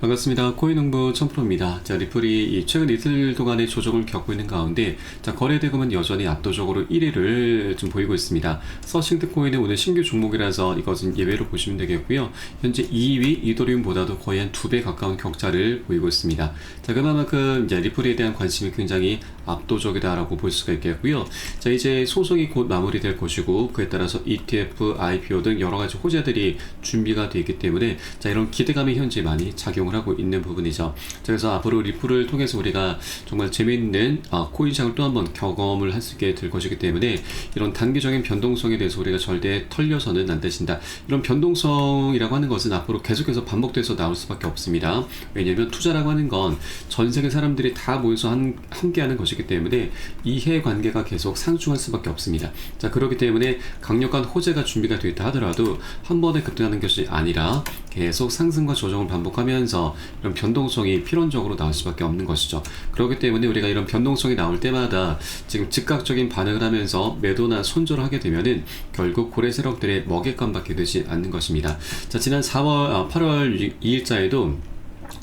반갑습니다. 코인홍보 천프로입니다. 자, 리플이 최근 이틀 동안의 조정을 겪고 있는 가운데, 자, 거래 대금은 여전히 압도적으로 1위를 좀 보이고 있습니다. 서싱트 코인은 오늘 신규 종목이라서 이것은 예외로 보시면 되겠고요. 현재 2위 이더리움보다도 거의 한 2배 가까운 격차를 보이고 있습니다. 자, 그만큼 이제 리플에 대한 관심이 굉장히 압도적이다라고 볼 수가 있겠고요. 자, 이제 소송이 곧 마무리될 것이고, 그에 따라서 ETF, IPO 등 여러 가지 호재들이 준비가 되어 있기 때문에, 자, 이런 기대감이 현재 많이 작용을 하고 있는 부분이죠. 그래서 앞으로 리플을 통해서 우리가 정말 재미있는 코인시장을 또 한번 경험을 할 수 있게 될 것이기 때문에, 이런 단기적인 변동성에 대해서 우리가 절대 털려서는 안 되신다. 이런 변동성이라고 하는 것은 앞으로 계속해서 반복돼서 나올 수밖에 없습니다. 왜냐하면 투자라고 하는 건 전 세계 사람들이 다 모여서 함께하는 것이기 때문에 이해관계가 계속 상충할 수밖에 없습니다. 자, 그렇기 때문에 강력한 호재가 준비가 되어 있다 하더라도 한 번에 급등하는 것이 아니라 계속 상승과 조정을 반복하면서 이런 변동성이 필연적으로 나올 수밖에 없는 것이죠. 그렇기 때문에 우리가 이런 변동성이 나올 때마다 지금 즉각적인 반응을 하면서 매도나 손절을 하게 되면은 결국 고래 세력들의 먹잇감밖에 되지 않는 것입니다. 자, 지난 8월 2일자에도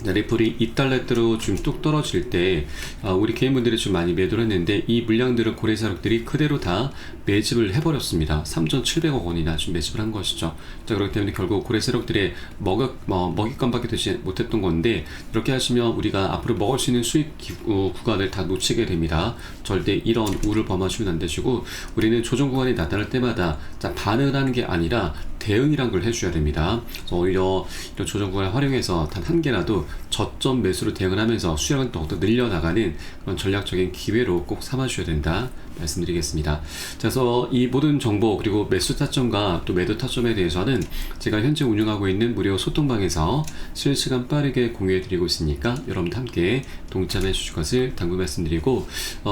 리플이 2달러대로 좀 뚝 떨어질 때 우리 개인분들이 좀 많이 매도를 했는데, 이 물량들을 고래 세력들이 그대로 다 매집을 해버렸습니다. 3,700억 원이나 좀 매집을 한 것이죠. 자, 그렇기 때문에 결국 고래 세력들의 먹잇감밖에 되지 못했던 건데, 이렇게 하시면 우리가 앞으로 먹을 수 있는 수익 구간을 다 놓치게 됩니다. 절대 이런 우를 범하시면 안 되시고, 우리는 조정 구간이 나타날 때마다 반응을 하는 게 아니라 대응이란 걸 해줘야 됩니다. 그래서 오히려 이런 조정 구간을 활용해서 단 한 개라도 저점 매수로 대응을 하면서 수익을 더욱더 늘려나가는 그런 전략적인 기회로 꼭 삼아주셔야 된다 말씀드리겠습니다. 그래서 이 모든 정보, 그리고 매수 타점과 또 매도 타점에 대해서는 제가 현재 운영하고 있는 무료 소통방에서 실시간 빠르게 공유해드리고 있으니까 여러분도 함께 동참해 주실 것을 당부 말씀드리고,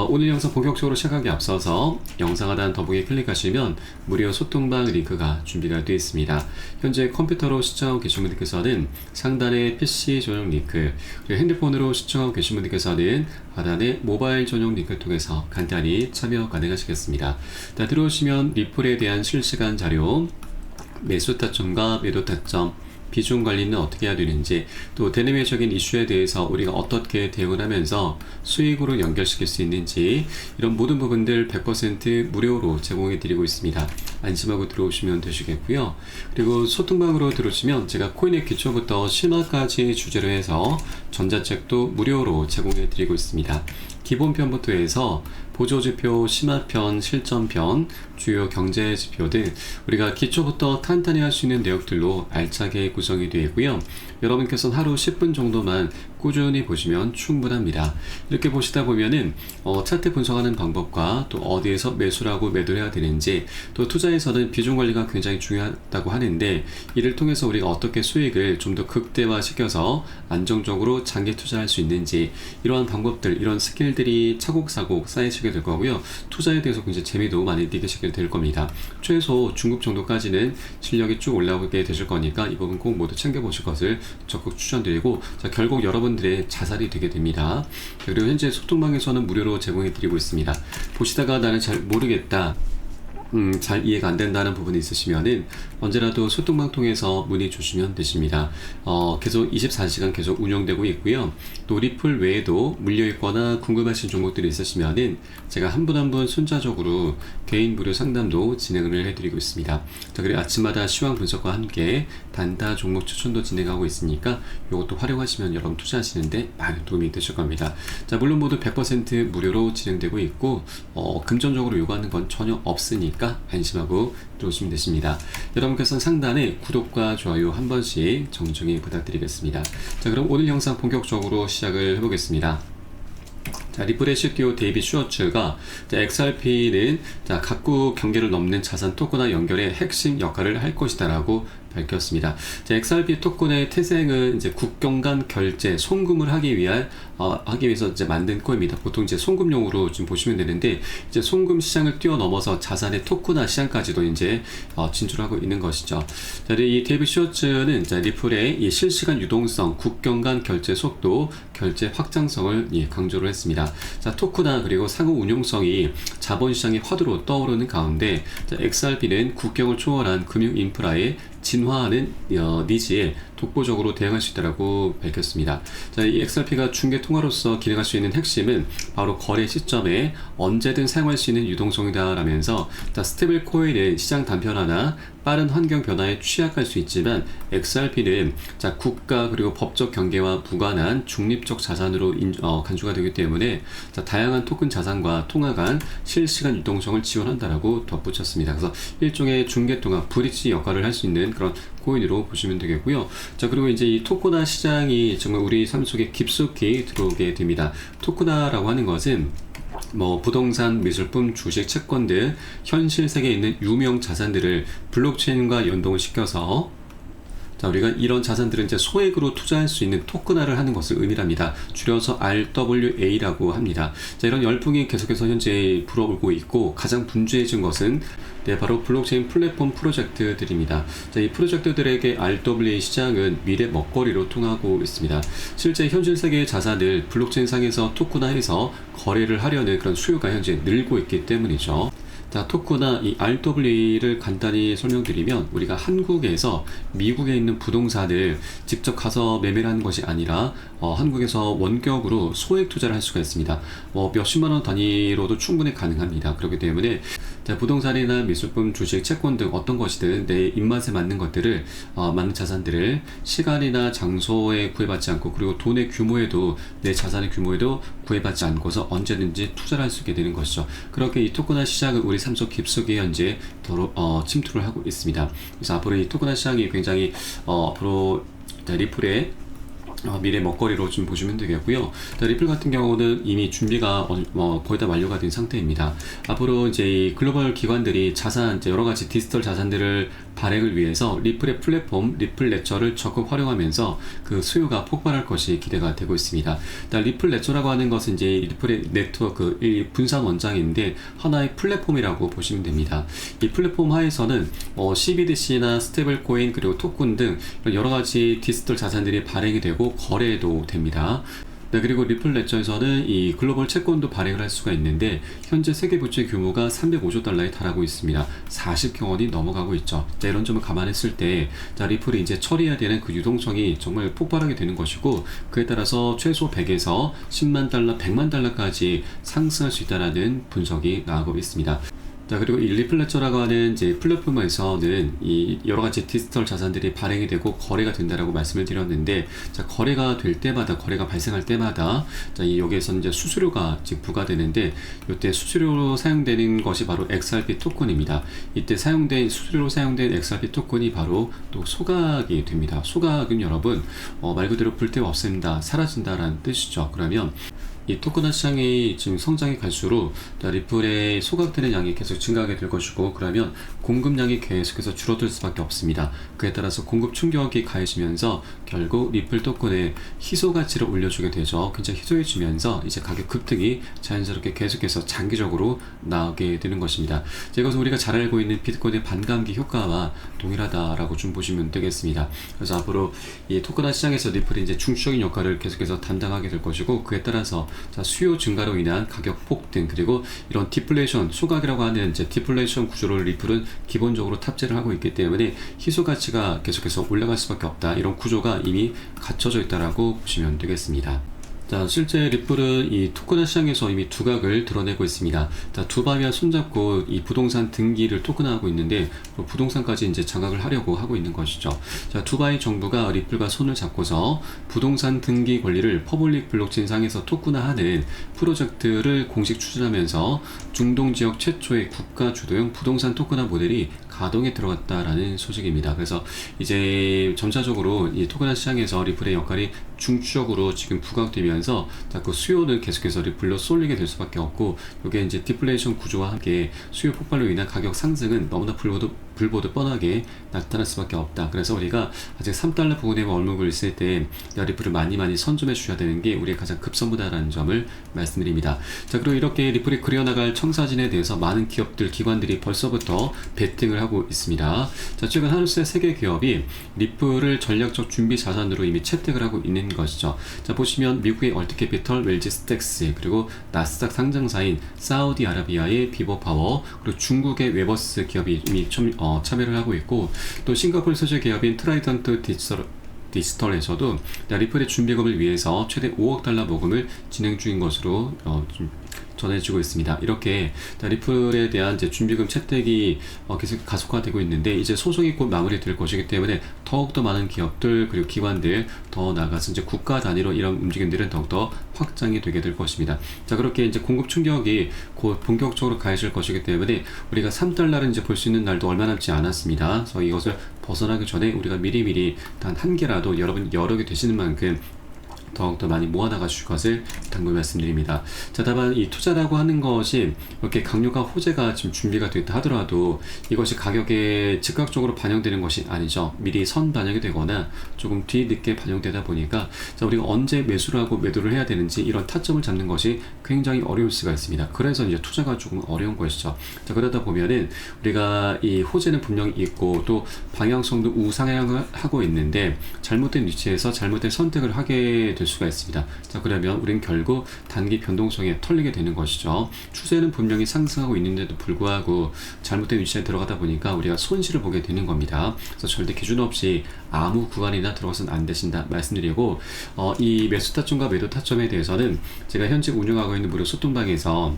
오늘 영상 본격적으로 시작하기 앞서서 영상 하단 더보기에 클릭하시면 무료 소통방 링크가 준비가 되어 있습니다. 현재 컴퓨터로 시청하고 계신 분들께서는 상단에 PC 전용 링크, 그리고 핸드폰으로 시청하고 계신 분들께서는 하단에 모바일 전용 링크를 통해서 간단히 참여 가능하시겠습니다. 자, 들어오시면 리플에 대한 실시간 자료, 매수 타점과 매도 타점, 비중 관리는 어떻게 해야 되는지, 또 대내외적인 이슈에 대해서 우리가 어떻게 대응을 하면서 수익으로 연결시킬 수 있는지, 이런 모든 부분들 100% 무료로 제공해 드리고 있습니다. 안심하고 들어오시면 되시겠고요. 그리고 소통방으로 들어오시면 제가 코인의 기초부터 심화까지 주제로 해서 전자책도 무료로 제공해 드리고 있습니다. 기본편부터 해서 보조지표, 심화편, 실전편, 주요 경제지표 등 우리가 기초부터 탄탄히 할 수 있는 내용들로 알차게 구성이 되어 있고요. 여러분께서는 하루 10분 정도만 꾸준히 보시면 충분합니다. 이렇게 보시다 보면은 차트 분석하는 방법과 또 어디에서 매수를 하고 매도를 해야 되는지, 또 투자에서는 비중 관리가 굉장히 중요하다고 하는데, 이를 통해서 우리가 어떻게 수익을 좀 더 극대화시켜서 안정적으로 장기 투자할 수 있는지, 이러한 방법들, 이런 스킬들이 차곡차곡 쌓이시게 될 거고요. 투자에 대해서 굉장히 재미도 많이 느끼시게 될 겁니다. 최소 중급 정도까지는 실력이 쭉 올라오게 되실 거니까 이 부분 꼭 모두 챙겨보실 것을 적극 추천드리고, 자, 결국 여러분들의 자산이 되게 됩니다. 그리고 현재 소통방에서는 무료로 제공해 드리고 있습니다. 보시다가 나는 잘 모르겠다, 잘 이해가 안 된다는 부분이 있으시면은 언제라도 소통방 통해서 문의 주시면 되십니다. 계속 24시간 계속 운영되고 있고요. 또 리플 외에도 물려있거나 궁금하신 종목들이 있으시면은 제가 한 분 한 분 순차적으로 개인 무료 상담도 진행을 해드리고 있습니다. 자, 그리고 아침마다 시황 분석과 함께 단타 종목 추천도 진행하고 있으니까 이것도 활용하시면 여러분 투자하시는데 많은 도움이 되실 겁니다. 자, 물론 모두 100% 무료로 진행되고 있고, 금전적으로 요구하는 건 전혀 없으니까 안심하고 들어오시면 되십니다. 여러분께서는 상단에 구독과 좋아요 한 번씩 정중히 부탁드리겠습니다. 자, 그럼 오늘 영상 본격적으로 시작을 해보겠습니다. 자, 리플의 CTO 데이빗 슈워츠가 XRP는 각국 경계를 넘는 자산 토큰과 연결의 핵심 역할을 할 것이다 라고 밝혔습니다. XRP 토큰의 태생은 이제 국경 간 결제, 송금을 하기 위해서 이제 만든 코인입니다. 보통 이제 송금용으로 좀 보시면 되는데, 이제 송금 시장을 뛰어넘어서 자산의 토큰화 시장까지도 이제 진출하고 있는 것이죠. 자, 이 데이빗 슈워츠는 리플의 이 실시간 유동성, 국경 간 결제 속도, 결제 확장성을 강조를 했습니다. 자, 토큰화 그리고 상호 운용성이 자본시장의 화두로 떠오르는 가운데, XRP는 국경을 초월한 금융 인프라의 진화하는 니즈에 독보적으로 대응할 수 있다고 밝혔습니다. 자, 이 XRP가 중개 통화로서 기능할 수 있는 핵심은 바로 거래 시점에 언제든 사용할 수 있는 유동성이다라면서, 스테이블 코인은 시장 단편화나 빠른 환경 변화에 취약할 수 있지만 XRP는 국가 그리고 법적 경계와 무관한 중립적 자산으로 간주가 되기 때문에 다양한 토큰 자산과 통화 간 실시간 유동성을 지원한다라고 덧붙였습니다. 그래서 일종의 중개 통화 브릿지 역할을 할 수 있는 그런 코인으로 보시면 되겠고요. 그리고 이제 이 토크나 시장이 정말 우리 삶 속에 깊숙이 들어오게 됩니다. 토크나라고 하는 것은 부동산, 미술품, 주식, 채권 등 현실 세계에 있는 유명 자산들을 블록체인과 연동을 시켜서 우리가 이런 자산들은 이제 소액으로 투자할 수 있는 토큰화를 하는 것을 의미합니다. 줄여서 RWA라고 합니다. 이런 열풍이 계속해서 현재 불어오고 있고, 가장 분주해진 것은 바로 블록체인 플랫폼 프로젝트들입니다. 이 프로젝트들에게 RWA 시장은 미래 먹거리로 통하고 있습니다. 실제 현실 세계의 자산을 블록체인 상에서 토큰화해서 거래를 하려는 그런 수요가 현재 늘고 있기 때문이죠. 토크나 이 RWA를 간단히 설명드리면, 우리가 한국에서 미국에 있는 부동산을 직접 가서 매매를 하는 것이 아니라 한국에서 원격으로 소액 투자를 할 수가 있습니다. 몇십만 원 단위로도 충분히 가능합니다. 그렇기 때문에 부동산이나 미술품, 주식, 채권 등 어떤 것이든 내 입맛에 맞는 것들을 맞는 자산들을 시간이나 장소에 구애받지 않고, 그리고 돈의 규모에도, 내 자산의 규모에도 구애받지 않고서 언제든지 투자를 할 수 있게 되는 것이죠. 그렇게 이 토큰화 시장은 우리 삶 속 깊숙이 현재 침투를 하고 있습니다. 그래서 앞으로 이 토큰화 시장이 굉장히 앞으로 리플의 미래 먹거리로 좀 보시면 되겠고요. 리플 같은 경우는 이미 준비가 거의 다 완료가 된 상태입니다. 앞으로 이제 이 글로벌 기관들이 자산, 여러 가지 디지털 자산들을 발행을 위해서 리플의 플랫폼, 리플 레저를 적극 활용하면서 그 수요가 폭발할 것이 기대가 되고 있습니다. 리플 레저라고 하는 것은 이제 리플의 네트워크, 이 분산 원장인데 하나의 플랫폼이라고 보시면 됩니다. 이 플랫폼 하에서는 CBDC나 스테이블 코인, 그리고 토큰 등 여러 가지 디지털 자산들이 발행이 되고 거래도 됩니다. 그리고 리플 레저에서는 이 글로벌 채권도 발행을 할 수가 있는데, 현재 세계 부채 규모가 305조 달러에 달하고 있습니다. 40조 원이 넘어가고 있죠. 이런 점을 감안했을 때 리플이 이제 처리해야 되는 그 유동성이 정말 폭발하게 되는 것이고, 그에 따라서 최소 100에서 10만 달러, 100만 달러까지 상승할 수 있다는 분석이 나오고 있습니다. 그리고 이 리플 레저라고 하는 이제 플랫폼에서는 이 여러 가지 디지털 자산들이 발행이 되고 거래가 된다라고 말씀을 드렸는데, 거래가 될 때마다, 거래가 발생할 때마다 여기에서 이제 수수료가 지금 부과되는데, 이때 수수료로 사용되는 것이 바로 XRP 토큰입니다. 이때 수수료로 사용된 XRP 토큰이 바로 또 소각이 됩니다. 소각은 여러분 말 그대로 불태워 없앤다, 사라진다라는 뜻이죠. 그러면 이 토큰화 시장이 지금 성장이 갈수록 리플의 소각되는 양이 계속 증가하게 될 것이고, 그러면 공급량이 계속해서 줄어들 수밖에 없습니다. 그에 따라서 공급 충격이 가해지면서 결국 리플 토큰의 희소 가치를 올려주게 되죠. 굉장히 희소해지면서 이제 가격 급등이 자연스럽게 계속해서 장기적으로 나오게 되는 것입니다. 이것은 우리가 잘 알고 있는 비트코인의 반감기 효과와 동일하다라고 좀 보시면 되겠습니다. 그래서 앞으로 이 토큰화 시장에서 리플이 이제 중추적인 역할을 계속해서 담당하게 될 것이고, 그에 따라서 수요 증가로 인한 가격 폭등, 그리고 이런 디플레이션, 소각이라고 하는 이제 디플레이션 구조를 리플은 기본적으로 탑재를 하고 있기 때문에 희소 가치가 계속해서 올라갈 수밖에 없다. 이런 구조가 이미 갖춰져 있다라고 보시면 되겠습니다. 실제 리플은 이 토큰화 시장에서 이미 두각을 드러내고 있습니다. 두바이와 손잡고 이 부동산 등기를 토큰화하고 있는데, 부동산까지 이제 장악을 하려고 하고 있는 것이죠. 두바이 정부가 리플과 손을 잡고서 부동산 등기 권리를 퍼블릭 블록체인 상에서 토큰화하는 프로젝트를 공식 추진하면서 중동 지역 최초의 국가 주도형 부동산 토큰화 모델이 가동에 들어갔다라는 소식입니다. 그래서 이제 점차적으로 이 토큰화 시장에서 리플의 역할이 중추적으로 지금 부각되면서 그 수요는 계속해서 리플로 쏠리게 될 수밖에 없고, 이게 이제 디플레이션 구조와 함께 수요 폭발로 인한 가격 상승은 너무나 불보듯 뻔하게 나타날 수밖에 없다. 그래서 우리가 아직 3달러 부근에 얼룩을 있을 때 리플을 많이 선점해 주셔야 되는 게 우리의 가장 급선무다라는 점을 말씀드립니다. 그리고 이렇게 리플이 그려나갈 청사진에 대해서 많은 기업들, 기관들이 벌써부터 베팅을 하고 있습니다. 최근 하루세 세계 기업이 리플을 전략적 준비 자산으로 이미 채택을 하고 있는 것이죠. 보시면 미국의 얼트캐피털, 웰지스텍스, 그리고 나스닥 상장사인 사우디아라비아의 비버파워, 그리고 중국의 웨버스 기업이 이미 참여를 하고 있고, 또 싱가포르 소재 기업인 트라이던트 디지털 디지털에서도 리플의 준비금을 위해서 최대 5억 달러 모금을 진행 중인 것으로 좀 전해지고 있습니다. 이렇게 리플에 대한 이제 준비금 채택이 계속 가속화되고 있는데 이제 소송이 곧 마무리될 것이기 때문에 더욱더 많은 기업들 그리고 기관들 더 나아가서 이제 국가 단위로 이런 움직임들은 더욱더 확장이 되게 될 것입니다. 자, 그렇게 이제 공급 충격이 곧 본격적으로 가해질 것이기 때문에 우리가 3달러를 이제 볼 수 있는 날도 얼마 남지 않았습니다. 그래서 이것을 벗어나기 전에 우리가 미리미리 단 한 개라도 여러분 여러 개 되시는 만큼 더욱더 많이 모아나가 주실 것을 당부히 말씀드립니다. 자, 다만 이 투자라고 하는 것이 이렇게 강력한 호재가 지금 준비가 됐다 하더라도 이것이 가격에 즉각적으로 반영되는 것이 아니죠. 미리 선 반영이 되거나 조금 뒤늦게 반영되다 보니까 자, 우리가 언제 매수를 하고 매도를 해야 되는지 이런 타점을 잡는 것이 굉장히 어려울 수가 있습니다. 그래서 이제 투자가 조금 어려운 것이죠. 자, 그러다 보면은 우리가 이 호재는 분명히 있고 또 방향성도 우상향하고 있는데 잘못된 위치에서 잘못된 선택을 하게 될 수가 있습니다. 자, 그러면 우리는 결국 단기 변동성에 털리게 되는 것이죠. 추세는 분명히 상승하고 있는데도 불구하고 잘못된 위치에 들어가다 보니까 우리가 손실을 보게 되는 겁니다. 그래서 절대 기준 없이 아무 구간이나 들어가서는 안 되신다 말씀드리고 이 매수 타점과 매도 타점에 대해서는 제가 현재 운영하고 있는 무료 소통방에서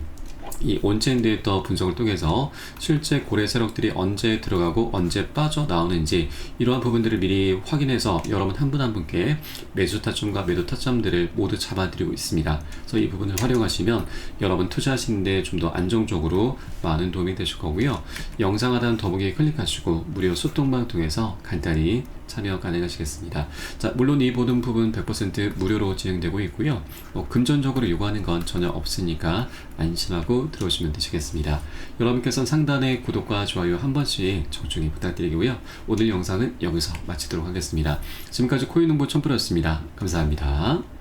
이 온체인 데이터 분석을 통해서 실제 고래 세력들이 언제 들어가고 언제 빠져나오는지 이러한 부분들을 미리 확인해서 여러분 한 분 한 분께 매수 타점과 매도 타점들을 모두 잡아드리고 있습니다. 그래서 이 부분을 활용하시면 여러분 투자하시는데 좀 더 안정적으로 많은 도움이 되실 거고요. 영상 하단 더보기에 클릭하시고 무료 소통방 통해서 간단히 참여 가능하시겠습니다. 자, 물론 이 모든 부분 100% 무료로 진행되고 있고요. 금전적으로 요구하는 건 전혀 없으니까 안심하고 들어오시면 되시겠습니다. 여러분께서는 상단에 구독과 좋아요 한 번씩 정중히 부탁드리고요. 오늘 영상은 여기서 마치도록 하겠습니다. 지금까지 코인홍보 첨프였습니다. 감사합니다.